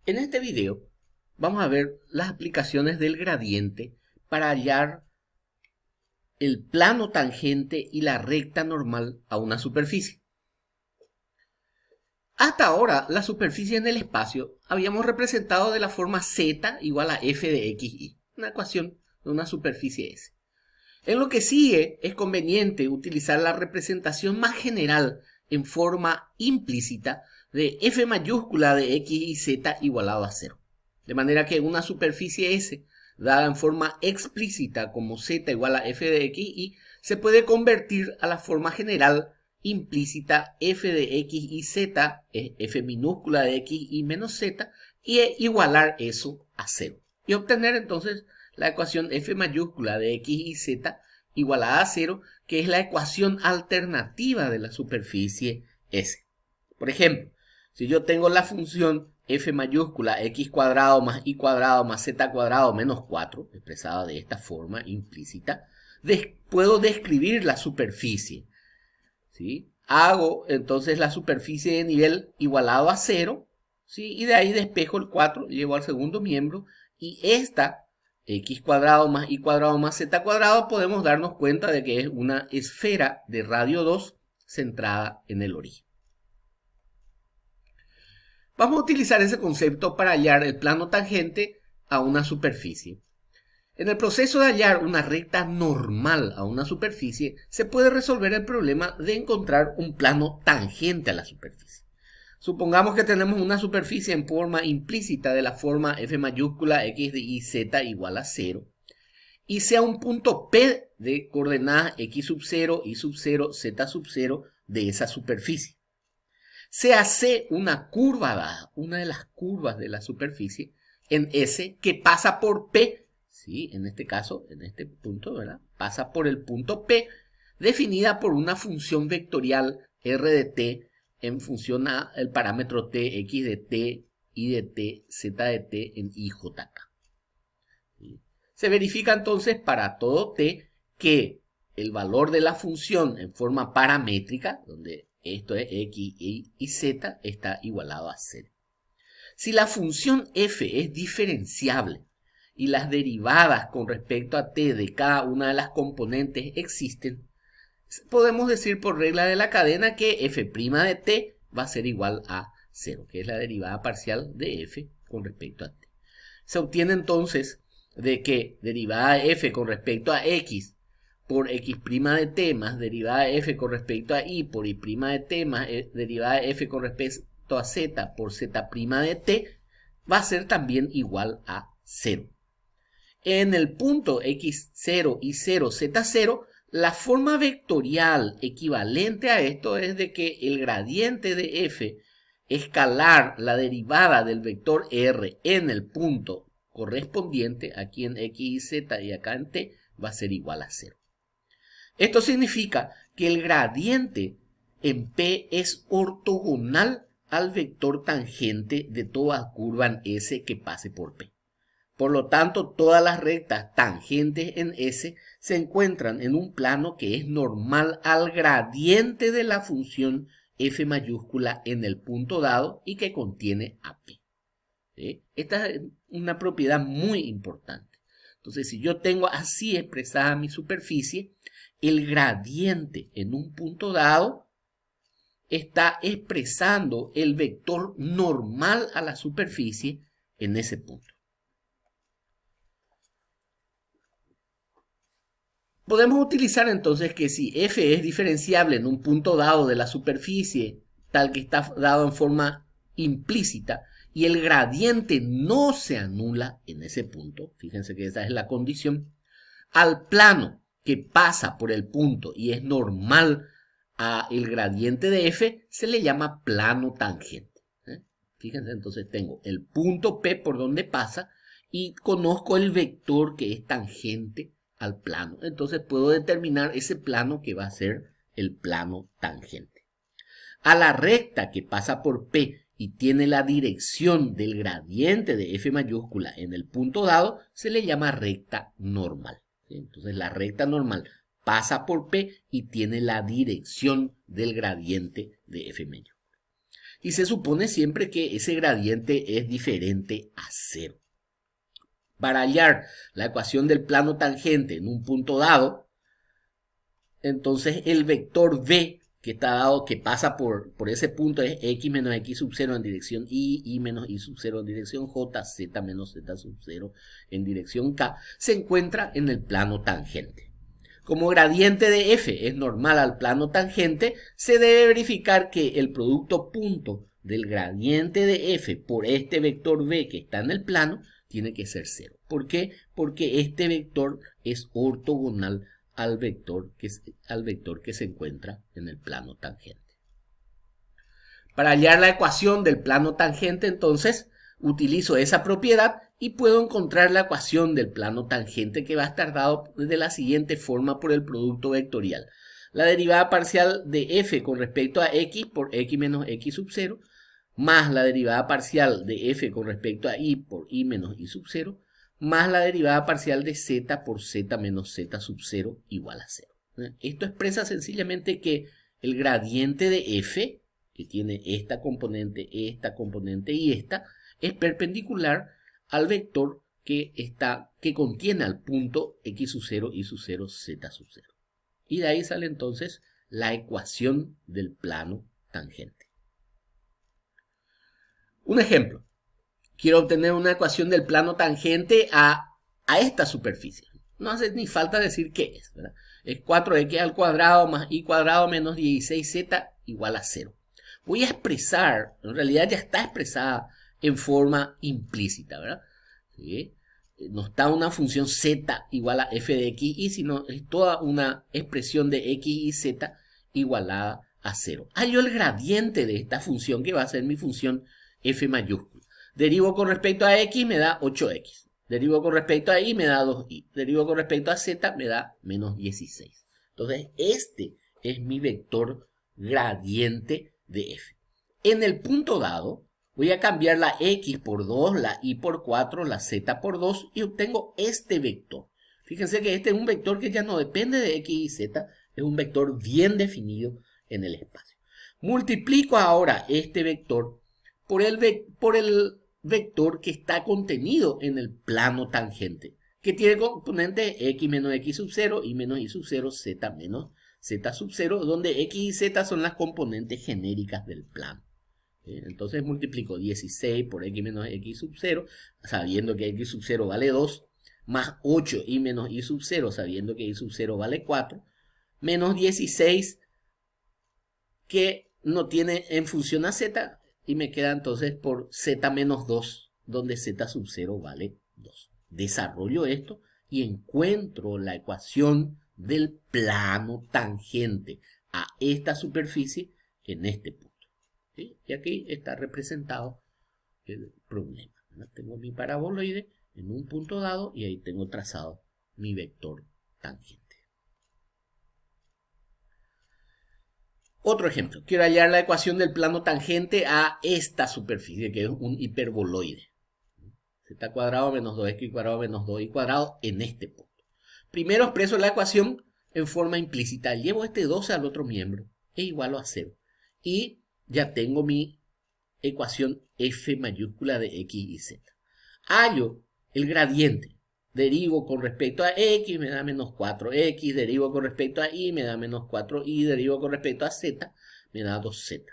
En este video vamos a ver las aplicaciones del gradiente para hallar el plano tangente y la recta normal a una superficie. Hasta ahora, la superficie en el espacio habíamos representado de la forma z igual a f de xy, una ecuación de una superficie S. En lo que sigue es conveniente utilizar la representación más general en forma implícita de f mayúscula de x y z igualado a 0. De manera que una superficie S, dada en forma explícita como z igual a f de x y, se puede convertir a la forma general implícita f de x y z, f minúscula de x y menos z, y igualar eso a 0. Y obtener entonces la ecuación f mayúscula de x y z igualada a 0, que es la ecuación alternativa de la superficie S. Por ejemplo, si yo tengo la función f mayúscula x cuadrado más y cuadrado más z cuadrado menos 4, expresada de esta forma implícita, puedo describir la superficie. ¿Sí? Hago entonces la superficie de nivel igualado a 0, ¿sí? Y de ahí despejo el 4, llevo al segundo miembro, y esta x cuadrado más y cuadrado más z cuadrado podemos darnos cuenta de que es una esfera de radio 2 centrada en el origen. Vamos a utilizar ese concepto para hallar el plano tangente a una superficie. En el proceso de hallar una recta normal a una superficie, se puede resolver el problema de encontrar un plano tangente a la superficie. Supongamos que tenemos una superficie en forma implícita de la forma f mayúscula x de y z igual a 0, y sea un punto P de coordenadas x sub 0, y sub 0, z sub 0 de esa superficie. Sea C una curva dada, una de las curvas de la superficie, en S que pasa por P, ¿sí? En este caso, en este punto, ¿verdad? Pasa por el punto P, definida por una función vectorial R de t en función a el parámetro t, x de t, y de t, z de t en ijk. ¿Sí? Se verifica entonces para todo t que el valor de la función en forma paramétrica, donde esto es x y z, está igualado a 0. Si la función f es diferenciable y las derivadas con respecto a t de cada una de las componentes existen, podemos decir por regla de la cadena que f' de t va a ser igual a 0, que es la derivada parcial de f con respecto a t. Se obtiene entonces de que derivada de f con respecto a x por x' de t más derivada de f con respecto a y por y' de t más derivada de f con respecto a z por z' de t va a ser también igual a 0. En el punto x0 y 0, z0, la forma vectorial equivalente a esto es de que el gradiente de f escalar la derivada del vector r en el punto correspondiente, aquí en x y z y acá en t, va a ser igual a 0. Esto significa que el gradiente en P es ortogonal al vector tangente de toda curva en S que pase por P. Por lo tanto, todas las rectas tangentes en S se encuentran en un plano que es normal al gradiente de la función f mayúscula en el punto dado y que contiene a P. ¿Sí? Esta es una propiedad muy importante. Entonces, si yo tengo así expresada mi superficie, el gradiente en un punto dado está expresando el vector normal a la superficie en ese punto. Podemos utilizar entonces que si f es diferenciable en un punto dado de la superficie, tal que está dado en forma implícita, y el gradiente no se anula en ese punto, fíjense que esa es la condición, al plano que pasa por el punto y es normal a el gradiente de f, se le llama plano tangente. Fíjense, entonces tengo el punto P por donde pasa y conozco el vector que es tangente al plano. Entonces puedo determinar ese plano que va a ser el plano tangente. A la recta que pasa por P y tiene la dirección del gradiente de f mayúscula en el punto dado, se le llama recta normal. Entonces la recta normal pasa por P y tiene la dirección del gradiente de f mayúscula. y se supone siempre que ese gradiente es diferente a 0. Para hallar la ecuación del plano tangente en un punto dado, entonces el vector v que está dado, que pasa por ese punto, es x menos x sub 0 en dirección y menos y sub 0 en dirección j, z menos z sub 0 en dirección k, se encuentra en el plano tangente. Como gradiente de f es normal al plano tangente, se debe verificar que el producto punto del gradiente de f por este vector v que está en el plano tiene que ser 0. ¿Por qué? Porque este vector es ortogonal al vector que se encuentra en el plano tangente. Para hallar la ecuación del plano tangente, entonces, utilizo esa propiedad y puedo encontrar la ecuación del plano tangente, que va a estar dado de la siguiente forma por el producto vectorial. La derivada parcial de f con respecto a x por x menos x sub 0, más la derivada parcial de f con respecto a y por y menos y sub 0, más la derivada parcial de z por z menos z sub 0 igual a 0. Esto expresa sencillamente que el gradiente de f, que tiene esta componente y esta, es perpendicular al vector que contiene al punto x sub 0, y sub 0, z sub 0. Y de ahí sale entonces la ecuación del plano tangente. Un ejemplo. Quiero obtener una ecuación del plano tangente a esta superficie. No hace ni falta decir qué es, ¿verdad? Es 4x al cuadrado más y cuadrado menos 16z igual a 0. Voy a expresar, en realidad ya está expresada en forma implícita, ¿verdad? ¿Sí? No está una función z igual a f de x y, sino es toda una expresión de x y z igualada a 0. Hallo el gradiente de esta función, que va a ser mi función f mayúscula. Derivo con respecto a x, me da 8x. Derivo con respecto a y, me da 2y. Derivo con respecto a z, me da menos 16. Entonces, este es mi vector gradiente de f. En el punto dado, voy a cambiar la x por 2, la y por 4, la z por 2 y obtengo este vector. Fíjense que este es un vector que ya no depende de x y z, es un vector bien definido en el espacio. Multiplico ahora este vector por el vector que está contenido en el plano tangente, que tiene componente x menos x sub 0, y menos y sub 0, z menos z sub 0, donde x y z son las componentes genéricas del plano. Entonces multiplico 16 por x menos x sub 0, sabiendo que x sub 0 vale 2, más 8 y menos y sub 0, sabiendo que y sub 0 vale 4, menos 16, que no tiene en función a z, y me queda entonces por z menos 2, donde z sub 0 vale 2. Desarrollo esto y encuentro la ecuación del plano tangente a esta superficie en este punto. ¿Sí? Y aquí está representado el problema. Tengo mi paraboloide en un punto dado y ahí tengo trazado mi vector tangente. Otro ejemplo, quiero hallar la ecuación del plano tangente a esta superficie, que es un hiperboloide. Z cuadrado menos 2x cuadrado menos 2y cuadrado en este punto. Primero expreso la ecuación en forma implícita. Llevo este 12 al otro miembro, es igual a 0. Y ya tengo mi ecuación f mayúscula de x y z. Hallo el gradiente. Derivo con respecto a x, me da menos 4x. Derivo con respecto a y, me da menos 4y. Derivo con respecto a z, me da 2z.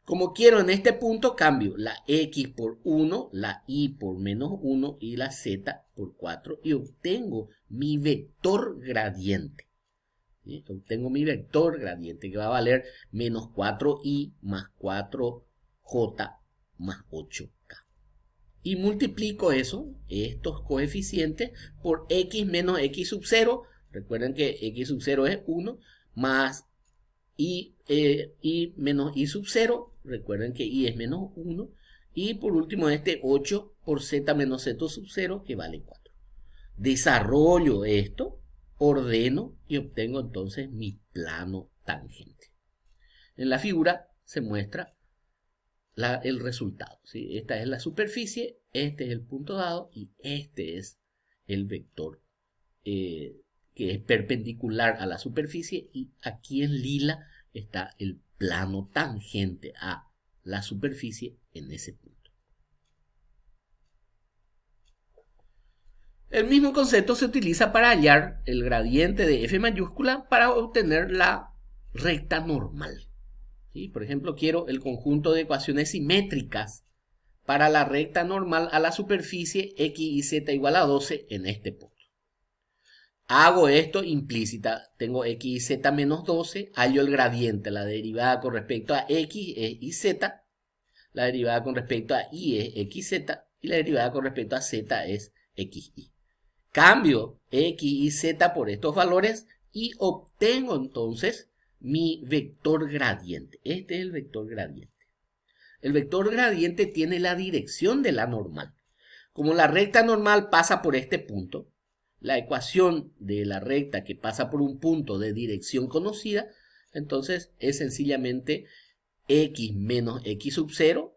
Como quiero en este punto, cambio la x por 1, la y por menos 1 y la z por 4 y obtengo mi vector gradiente. ¿Sí? Obtengo mi vector gradiente, que va a valer menos 4y más 4j más 8k. Y multiplico estos coeficientes, por x menos x sub 0. Recuerden que x sub 0 es 1, más y menos y sub 0. Recuerden que y es menos 1. Y por último 8 por z menos z sub 0, que vale 4. Desarrollo esto, ordeno y obtengo entonces mi plano tangente. En la figura se muestra el resultado, ¿sí? Esta es la superficie, este es el punto dado y este es el vector que es perpendicular a la superficie, y aquí en lila está el plano tangente a la superficie en ese punto. El mismo concepto se utiliza para hallar el gradiente de f mayúscula para obtener la recta normal. ¿Sí? Por ejemplo, quiero el conjunto de ecuaciones simétricas para la recta normal a la superficie x y z igual a 12 en este punto. Hago esto implícita, tengo x y z menos 12, hallo el gradiente, la derivada con respecto a x es yz, la derivada con respecto a y es xz y la derivada con respecto a z es xy. Cambio x y z por estos valores y obtengo entonces mi vector gradiente. Este es el vector gradiente. El vector gradiente tiene la dirección de la normal. Como la recta normal pasa por este punto, la ecuación de la recta que pasa por un punto de dirección conocida, entonces es sencillamente x menos x sub 0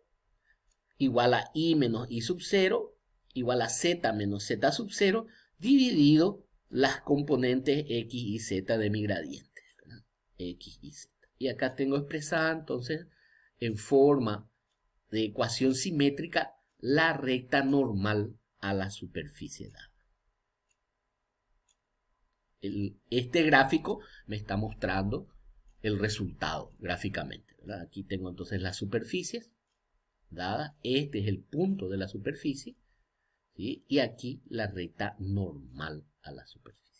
igual a y menos y sub 0 igual a z menos z sub 0 dividido las componentes x y z de mi gradiente, ¿verdad? X y z. Y acá tengo expresada entonces en forma de ecuación simétrica la recta normal a la superficie dada. Este gráfico me está mostrando el resultado gráficamente, ¿verdad? Aquí tengo entonces las superficies dadas. Este es el punto de la superficie, ¿sí? Y aquí la recta normal a la superficie.